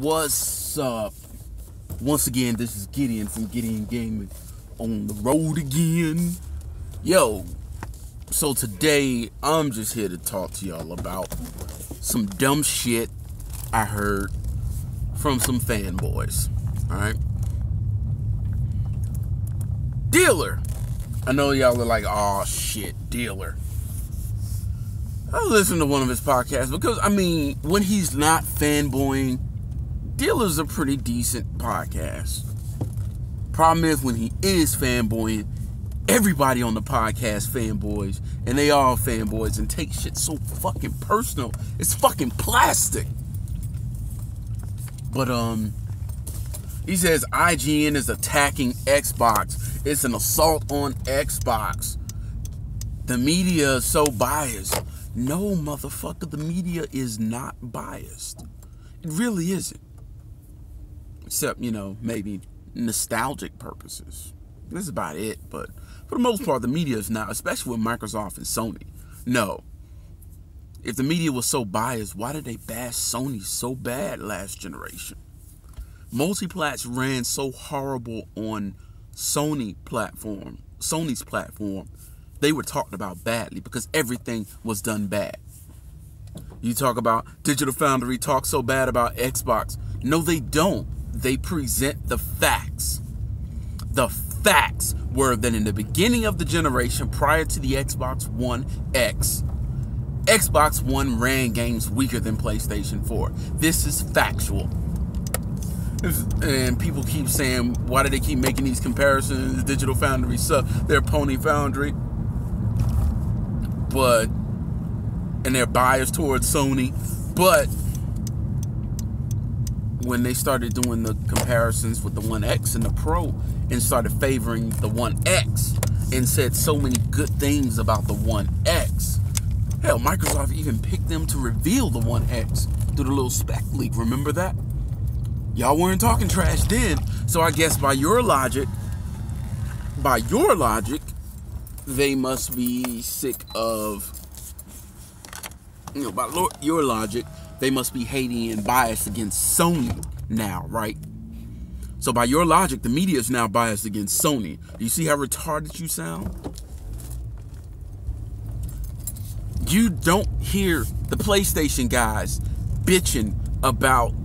What's up? Once again, this is Gideon from Gideon Gaming on the road again. Yo, so today I'm just here to talk to y'all about some dumb shit I heard from some fanboys. Alright? Dealer. I know y'all are like, oh shit, Dealer. I listened to one of his podcasts because, I mean, when he's not fanboying, Dealer's a pretty decent podcast. Problem is, when he is fanboying, everybody on the podcast fanboys, and they all fanboys and take shit so fucking personal. It's fucking plastic. But, he says IGN is attacking Xbox. It's an assault on Xbox. The media is so biased. No, motherfucker, the media is not biased. It really isn't. Except, you know, maybe nostalgic purposes. That's about it. But for the most part, the media is not, especially with Microsoft and Sony. No. If the media was so biased, why did they bash Sony so bad last generation? Multiplats ran so horrible on Sony's platform. They were talked about badly because everything was done bad. You talk about Digital Foundry talk so bad about Xbox. No, they don't. They present the facts. The facts were that in the beginning of the generation, prior to the Xbox One X, Xbox One ran games weaker than PlayStation 4. This is factual. And people keep saying, why do they keep making these comparisons? Digital Foundry suck. They're Pony Foundry. And they're biased towards Sony. But when they started doing the comparisons with the One X and the Pro and started favoring the One X and said so many good things about the One X. Hell, Microsoft even picked them to reveal the One X through the little spec leak. Remember that? Y'all weren't talking trash then. So I guess by your logic, they must be sick of, by your logic, they must be hating and biased against Sony now, right? So by your logic, the media is now biased against Sony. Do you see how retarded you sound? You don't hear the PlayStation guys bitching about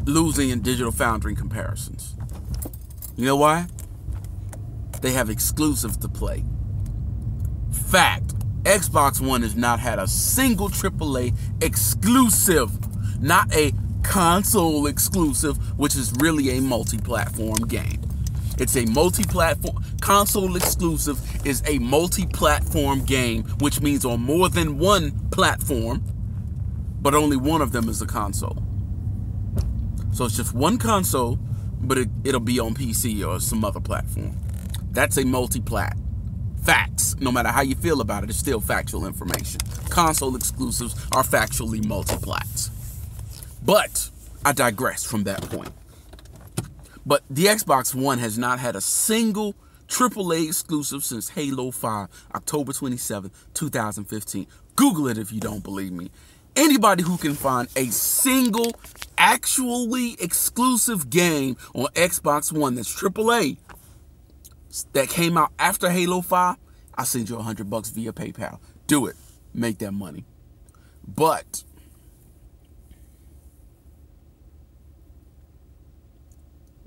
losing in Digital Foundry comparisons. You know why? They have exclusives to play. Fact. Xbox One has not had a single AAA exclusive. Not a console exclusive, which is really a multi-platform game. It's a multi-platform. Console exclusive is a multi-platform game, which means on more than one platform, but only one of them is a console. So it's just one console, but it'll be on PC or some other platform. That's a multi-plat. Facts. No matter how you feel about it, it's still factual information. Console exclusives are factually multi-plats. But I digress from that point. But the Xbox One has not had a single AAA exclusive since Halo 5, October 27, 2015. Google it if you don't believe me. Anybody who can find a single actually exclusive game on Xbox One that's AAA that came out after Halo 5, I'll send you $100 via PayPal. Do it. Make that money. But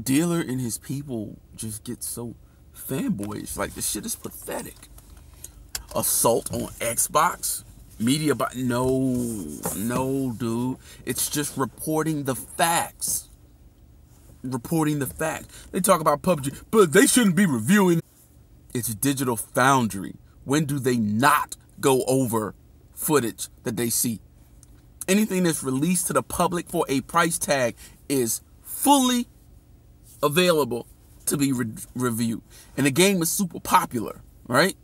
Dealer and his people just get so fanboyish. Like, this shit is pathetic. Assault on Xbox? Media by no, dude. It's just reporting the facts. Reporting the facts. They talk about PUBG, but they shouldn't be reviewing. It's Digital Foundry. When do they not go over footage that they see? Anything that's released to the public for a price tag is fully available to be reviewed. And the game is super popular, right?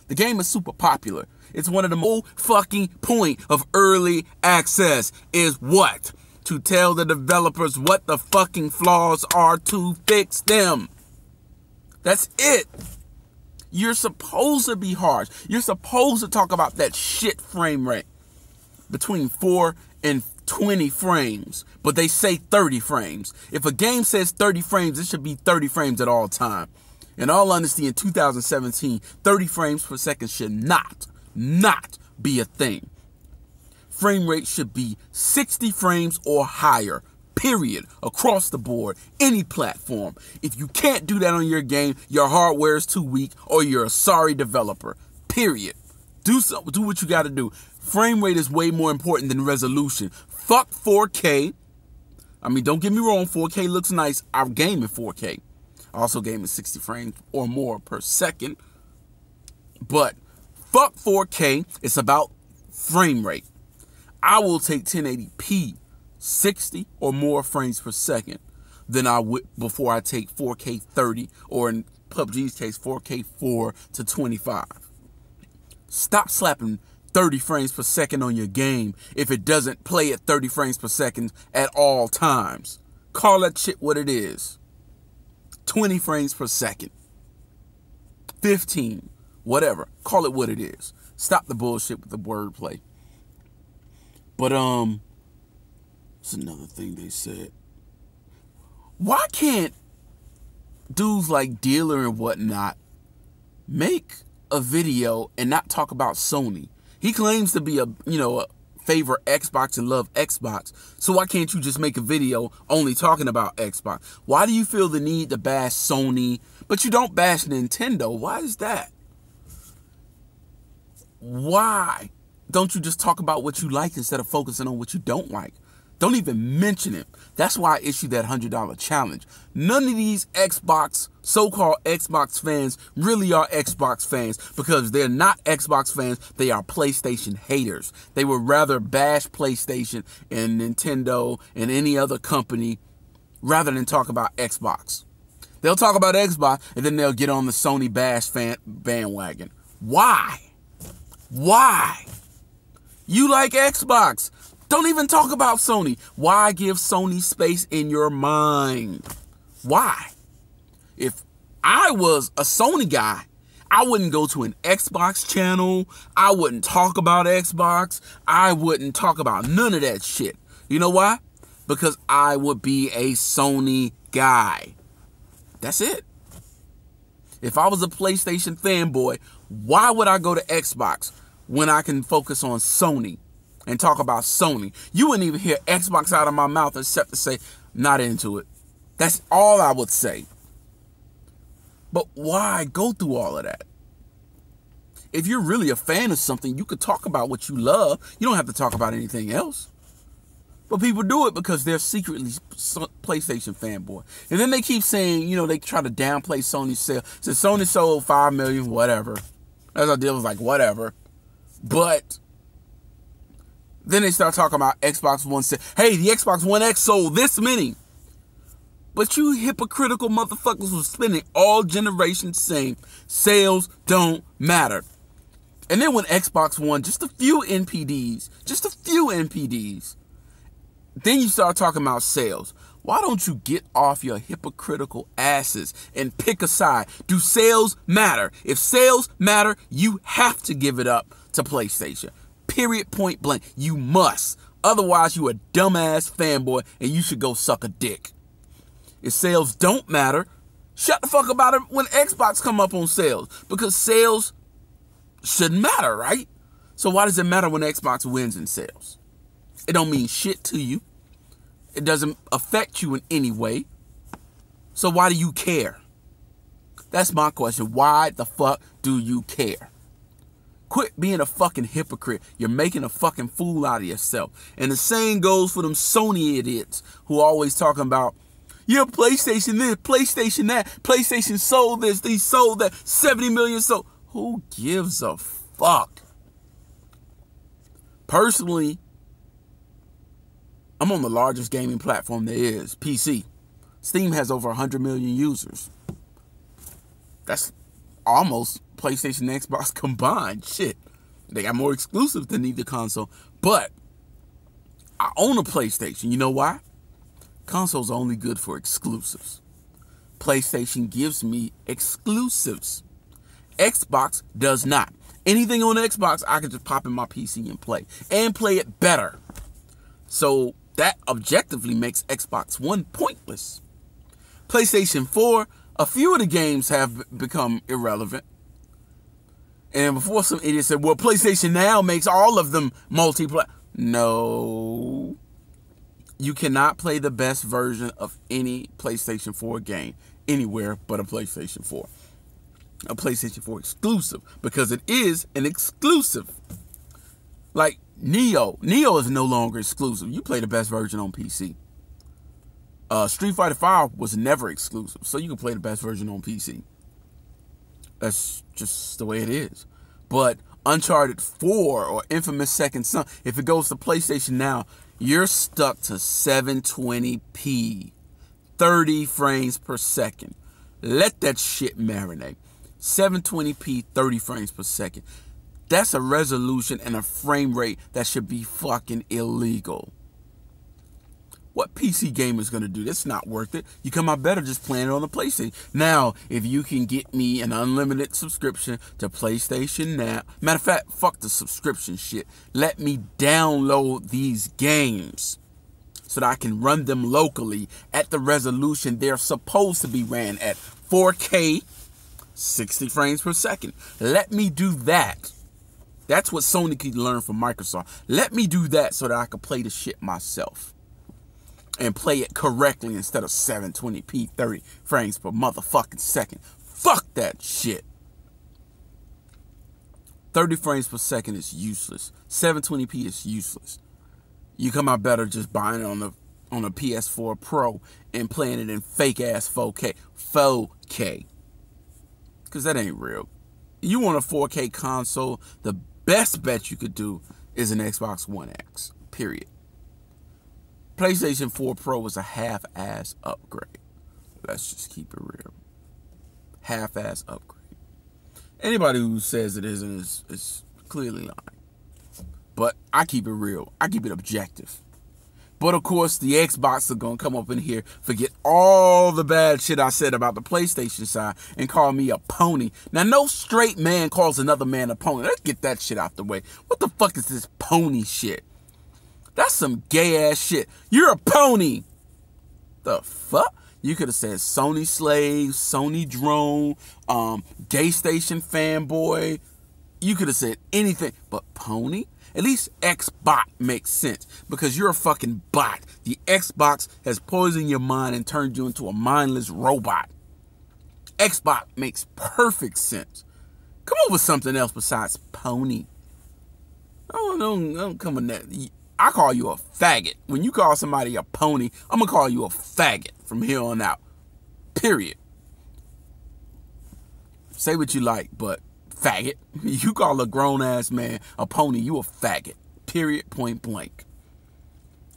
The game is super popular. It's one of the whole fucking point of early access is what? To tell the developers what the fucking flaws are to fix them. That's it. You're supposed to be harsh. You're supposed to talk about that shit frame rate between 4 and 20 frames, but they say 30 frames. If a game says 30 frames, it should be 30 frames at all time. In all honesty, in 2017, 30 frames per second should not be a thing. Frame rate should be 60 frames or higher, period, across the board, any platform. If you can't do that on your game, your hardware is too weak or you're a sorry developer, period. Do what you got to do. Frame rate is way more important than resolution. Fuck 4K. I mean, don't get me wrong, 4K looks nice. I game in 4K. I also game in 60 frames or more per second. But fuck 4K. It's about frame rate. I will take 1080p, 60 or more frames per second than I would before I take 4K 30, or in PUBG's case, 4K 4 to 25. Stop slapping 30 frames per second on your game if it doesn't play at 30 frames per second at all times. Call that shit what it is. 20 frames per second. 15. Whatever. Call it what it is. Stop the bullshit with the wordplay. But, that's another thing they said. Why can't dudes like Dealer and whatnot make a video and not talk about Sony? He claims to be a favor Xbox and love Xbox. So why can't you just make a video only talking about Xbox? Why do you feel the need to bash Sony, but you don't bash Nintendo? Why is that? Why don't you just talk about what you like instead of focusing on what you don't like? Don't even mention it. That's why I issued that $100 challenge. None of these so-called Xbox fans really are Xbox fans, because they're not Xbox fans. They are PlayStation haters. They would rather bash PlayStation and Nintendo and any other company rather than talk about Xbox. They'll talk about Xbox and then they'll get on the Sony bash bandwagon. Why? Why? You like Xbox. Don't even talk about Sony. Why give Sony space in your mind? Why? If I was a Sony guy, I wouldn't go to an Xbox channel. I wouldn't talk about Xbox. I wouldn't talk about none of that shit. You know why? Because I would be a Sony guy. That's it. If I was a PlayStation fanboy, why would I go to Xbox when I can focus on Sony and talk about Sony? You wouldn't even hear Xbox out of my mouth except to say, not into it. That's all I would say. But why go through all of that? If you're really a fan of something, you could talk about what you love. You don't have to talk about anything else. But people do it because they're secretly PlayStation fanboy. And then they keep saying, they try to downplay Sony's sale. So Sony sold 5 million, whatever. That's our deal, was like, whatever. But then they start talking about Xbox One. Hey, the Xbox One X sold this many. But you hypocritical motherfuckers was spending all generations saying sales don't matter. And then when Xbox One, just a few NPDs, then you start talking about sales. Why don't you get off your hypocritical asses and pick a side? Do sales matter? If sales matter, you have to give it up to PlayStation. Period, point blank. You must. Otherwise, you a dumbass fanboy and you should go suck a dick. If sales don't matter, shut the fuck about it when Xbox come up on sales. Because sales shouldn't matter, right? So why does it matter when Xbox wins in sales? It don't mean shit to you. It doesn't affect you in any way. So why do you care? That's my question. Why the fuck do you care? Quit being a fucking hypocrite. You're making a fucking fool out of yourself. And the same goes for them Sony idiots who always talking about, yeah, PlayStation this, PlayStation that, PlayStation sold this, they sold that, 70 million sold. Who gives a fuck? Personally, I'm on the largest gaming platform there is, PC. Steam has over 100 million users. That's almost PlayStation and Xbox combined. Shit. They got more exclusives than either console. But I own a PlayStation. You know why? Consoles are only good for exclusives. PlayStation gives me exclusives. Xbox does not. Anything on Xbox, I can just pop in my PC and play it better. So that objectively makes Xbox One pointless. PlayStation 4, a few of the games have become irrelevant. And before some idiot said, well, PlayStation Now makes all of them multiplayer. No. You cannot play the best version of any PlayStation 4 game anywhere but a PlayStation 4. A PlayStation 4 exclusive, because it is an exclusive. Like Neo is no longer exclusive. You play the best version on PC. Street Fighter V was never exclusive, so you can play the best version on PC. That's just the way it is. But Uncharted 4 or Infamous Second Son, if it goes to PlayStation Now, you're stuck to 720p, 30 frames per second. Let that shit marinate. 720p, 30 frames per second. That's a resolution and a frame rate that should be fucking illegal. What PC gamer is going to do? That's not worth it. You come out better just playing it on the PlayStation. Now, if you can get me an unlimited subscription to PlayStation Now. Matter of fact, fuck the subscription shit. Let me download these games so that I can run them locally at the resolution they're supposed to be ran at. 4K, 60 frames per second. Let me do that. That's what Sony could learn from Microsoft. Let me do that so that I can play the shit myself. And play it correctly instead of 720p, 30 frames per motherfucking second. Fuck that shit. 30 frames per second is useless. 720p is useless. You come out better just buying it on a PS4 Pro and playing it in fake ass 4K. 4K. Because that ain't real. You want a 4K console, the best bet you could do is an Xbox One X. Period. PlayStation 4 Pro was a half-ass upgrade. Let's just keep it real. Half-ass upgrade. Anybody who says it isn't is clearly lying. But I keep it real. I keep it objective. But of course, the Xbox are going to come up in here, forget all the bad shit I said about the PlayStation side, and call me a pony. Now, no straight man calls another man a pony. Let's get that shit out the way. What the fuck is this pony shit? That's some gay ass shit. You're a pony. The fuck? You could have said Sony slave, Sony drone, gay station fanboy. You could have said anything, but pony? At least Xbot makes sense because you're a fucking bot. The Xbox has poisoned your mind and turned you into a mindless robot. Xbot makes perfect sense. Come up with something else besides pony. Don't come with that. I call you a faggot. When you call somebody a pony, I'm going to call you a faggot from here on out. Period. Say what you like, but faggot. You call a grown-ass man a pony, you a faggot. Period, point blank.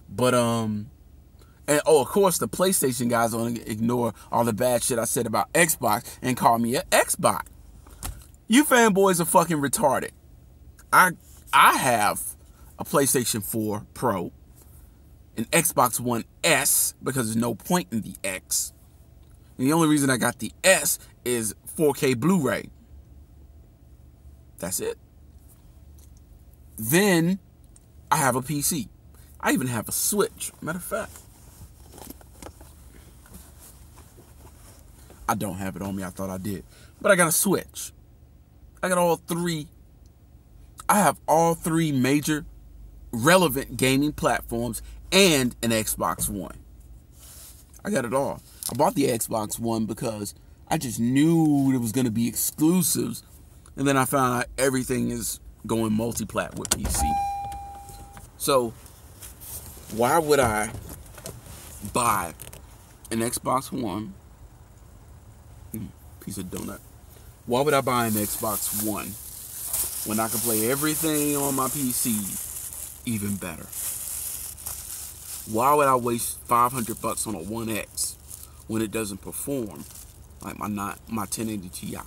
But, of course, the PlayStation guys are going to ignore all the bad shit I said about Xbox and call me an Xbot. You fanboys are fucking retarded. I have a PlayStation 4 Pro, an Xbox One S, because there's no point in the X. And the only reason I got the S is 4K Blu-ray. That's it. Then I have a PC. I even have a Switch. Matter of fact, I don't have it on me. I thought I did. But I got a Switch. I got all three. I have all three major relevant gaming platforms and an Xbox One. I got it all. I bought the Xbox One because I just knew it was going to be exclusives, and then I found out everything is going multi-plat with PC. So why would I buy an Xbox One? Piece of donut. Why would I buy an Xbox One when I can play everything on my PC even better? Why would I waste $500 on a 1X when it doesn't perform like my 1080 Ti?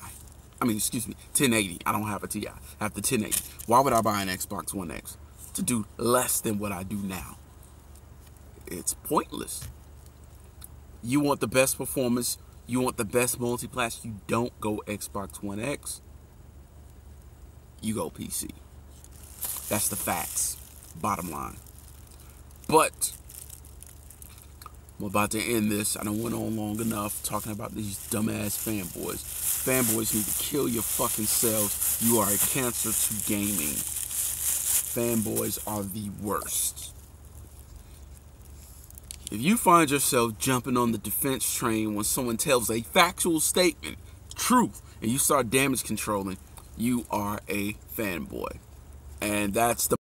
I mean, excuse me, 1080. I don't have a Ti. I have the 1080. Why would I buy an Xbox One X to do less than what I do now? It's pointless. You want the best performance, you want the best multiplats, you don't go Xbox One X. You go PC. That's the facts. Bottom line. But I'm about to end this. I don't went on long enough talking about these dumbass fanboys. Fanboys need to kill your fucking selves. You are a cancer to gaming. Fanboys are the worst. If you find yourself jumping on the defense train when someone tells a factual statement, truth, and you start damage controlling, you are a fanboy. And that's the